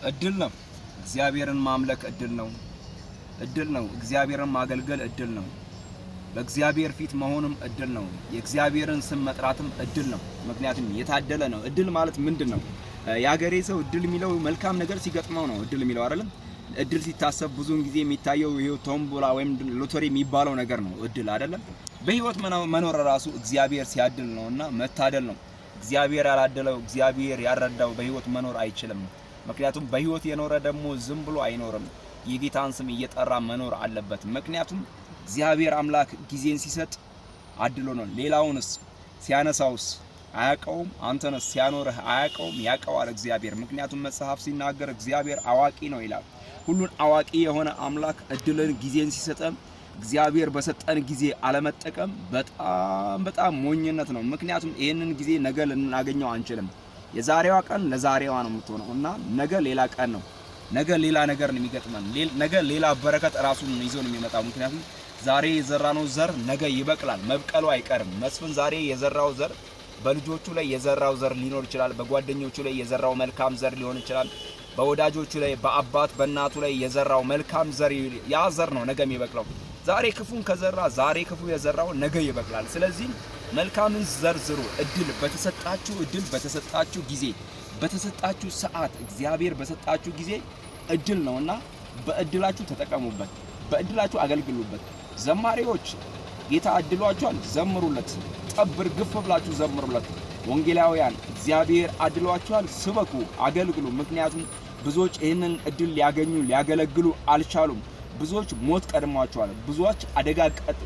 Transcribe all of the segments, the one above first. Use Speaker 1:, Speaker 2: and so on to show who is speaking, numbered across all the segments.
Speaker 1: እድል ነው። እግዚአብሔርን ማምለክ እድል ነው። እድል ነው። እግዚአብሔርን ማገልገል እድል ነው። በእግዚአብሔር ፊት መሆንም እድል ነው። የእግዚአብሔርን ስም መጥራትም እድል ነው። ምክንያቱም የታደለ ነው። እድል ማለት ምንድነው? ያገሬ ሰው እድል የሚለው መልካም ነገር ሲገጥመው ነው እድል የሚለው አይደለም። እድል ሲታሰብ ብዙውን ጊዜ የሚታየው ይሄው ቶምቦላ ወይም ሎተሪ የሚባለው ነገር ነው እድል አይደለም። በህይወት መኖር ራሱ እግዚአብሔር ሲያድል ነውና መታደል ነው። እግዚአብሔር ያላደለው እግዚአብሔር ያረዳው በህይወት መኖር አይችልም። ምክንያቱም በህይወት የኖረ ደግሞ ዝም ብሎ አይኖርም። የጌታን ስም እየጠራ መኖር አለበት። ምክንያቱም እግዚአብሔር አምላክ ጊዜን ሲሰጥ አድሎ ነው። ሌላውንስ ሲያነሳውስ አያቀውም? አንተነስ ሲያኖርህ አያቀውም? ያቀዋል እግዚአብሔር። ምክንያቱም መጽሐፍ ሲናገር እግዚአብሔር አዋቂ ነው ይላል። ሁሉን አዋቂ የሆነ አምላክ እድልን ጊዜን ሲሰጠን እግዚአብሔር በሰጠን ጊዜ አለመጠቀም በጣም ሞኝነት ነው። ምክንያቱም ይሄንን ጊዜ ነገ ልናገኘው አንችልም። የዛሬዋ ቀን ለዛሬዋ ነው የምትሆነው እና ነገ ሌላ ቀን ነው። ነገ ሌላ ነገር ነው የሚገጥመን። ነገ ሌላ በረከት ራሱን ይዞ ነው የሚመጣው። ምክንያቱም ዛሬ የዘራነው ዘር ነገ ይበቅላል፣ መብቀሉ አይቀርም። መስፍን ዛሬ የዘራው ዘር በልጆቹ ላይ የዘራው ዘር ሊኖር ይችላል። በጓደኞቹ ላይ የዘራው መልካም ዘር ሊሆን ይችላል። በወዳጆቹ ላይ በአባት በእናቱ ላይ የዘራው መልካም ዘር ያ ዘር ነው ነገ የሚበቅለው። ዛሬ ክፉን ከዘራ ዛሬ ክፉ የዘራው ነገ ይበቅላል። ስለዚህ መልካምን ዘር ዝሩ። እድል በተሰጣችሁ ጊዜ በተሰጣችሁ ሰዓት እግዚአብሔር በሰጣችሁ ጊዜ እድል ነውና በእድላችሁ ተጠቀሙበት፣ በእድላችሁ አገልግሉበት። ዘማሪዎች ጌታ አድሏቸዋል፣ ዘምሩለት። ጠብር ግፍ ብላችሁ ዘምሩለት። ወንጌላውያን እግዚአብሔር አድሏቸዋል፣ ስበኩ፣ አገልግሉ። ምክንያቱም ብዙዎች ይህንን እድል ሊያገለግሉ አልቻሉም። ብዙዎች ሞት ቀድሟቸዋል፣ ብዙዎች አደጋ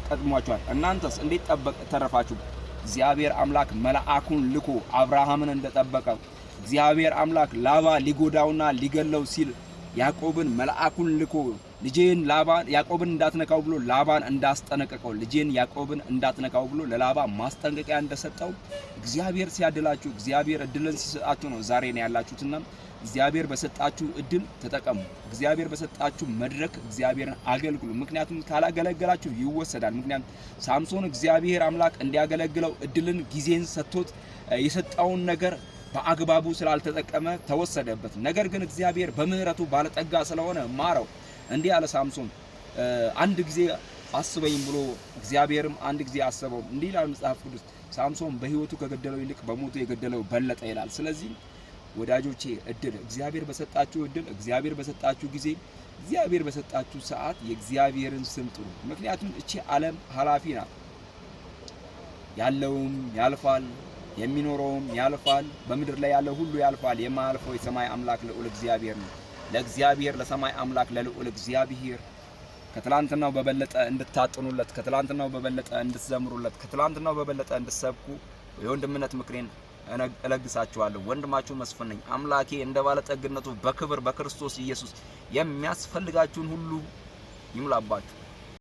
Speaker 1: ቀድሟቸዋል። እናንተስ እንዴት ተረፋችሁ? እግዚአብሔር አምላክ መልአኩን ልኮ አብርሃምን እንደጠበቀው እግዚአብሔር አምላክ ላባ ሊጎዳውና ሊገለው ሲል ያዕቆብን መልአኩን ልኮ ልጄን ያዕቆብን እንዳትነካው ብሎ ላባን እንዳስጠነቀቀው ልጄን ያዕቆብን እንዳትነካው ብሎ ለላባ ማስጠንቀቂያ እንደሰጠው እግዚአብሔር ሲያድላችሁ እግዚአብሔር እድልን ሲሰጣችሁ ነው ዛሬ ነው ያላችሁትና እግዚአብሔር በሰጣችሁ እድል ተጠቀሙ። እግዚአብሔር በሰጣችሁ መድረክ እግዚአብሔርን አገልግሉ። ምክንያቱም ካላገለገላችሁ ይወሰዳል። ምክንያቱም ሳምሶን እግዚአብሔር አምላክ እንዲያገለግለው እድልን ጊዜን ሰጥቶት የሰጠውን ነገር በአግባቡ ስላልተጠቀመ ተወሰደበት። ነገር ግን እግዚአብሔር በምህረቱ ባለጠጋ ስለሆነ ማረው። እንዲህ ያለ ሳምሶን አንድ ጊዜ አስበኝ ብሎ እግዚአብሔርም አንድ ጊዜ አሰበው። እንዲህ ይላል መጽሐፍ ቅዱስ፣ ሳምሶን በህይወቱ ከገደለው ይልቅ በሞቱ የገደለው በለጠ ይላል። ስለዚህ ወዳጆቼ እድል እግዚአብሔር በሰጣችሁ እድል እግዚአብሔር በሰጣችሁ ጊዜ እግዚአብሔር በሰጣችሁ ሰዓት የእግዚአብሔርን ስም ጥሩ። ምክንያቱም እቺ ዓለም ኃላፊ ናት። ያለውም ያልፋል፣ የሚኖረውም ያልፋል። በምድር ላይ ያለው ሁሉ ያልፋል። የማያልፈው የሰማይ አምላክ ልዑል እግዚአብሔር ነው። ለእግዚአብሔር ለሰማይ አምላክ ለልዑል እግዚአብሔር ከትላንትናው በበለጠ እንድታጥኑለት፣ ከትላንትናው በበለጠ እንድትዘምሩለት፣ ከትላንትናው በበለጠ እንድትሰብኩ የወንድምነት ምክሬን እለግሳችኋለሁ። ወንድማችሁ መስፍን ነኝ። አምላኬ እንደ ባለጠግነቱ በክብር በክርስቶስ ኢየሱስ የሚያስፈልጋችሁን ሁሉ ይሙላባችሁ።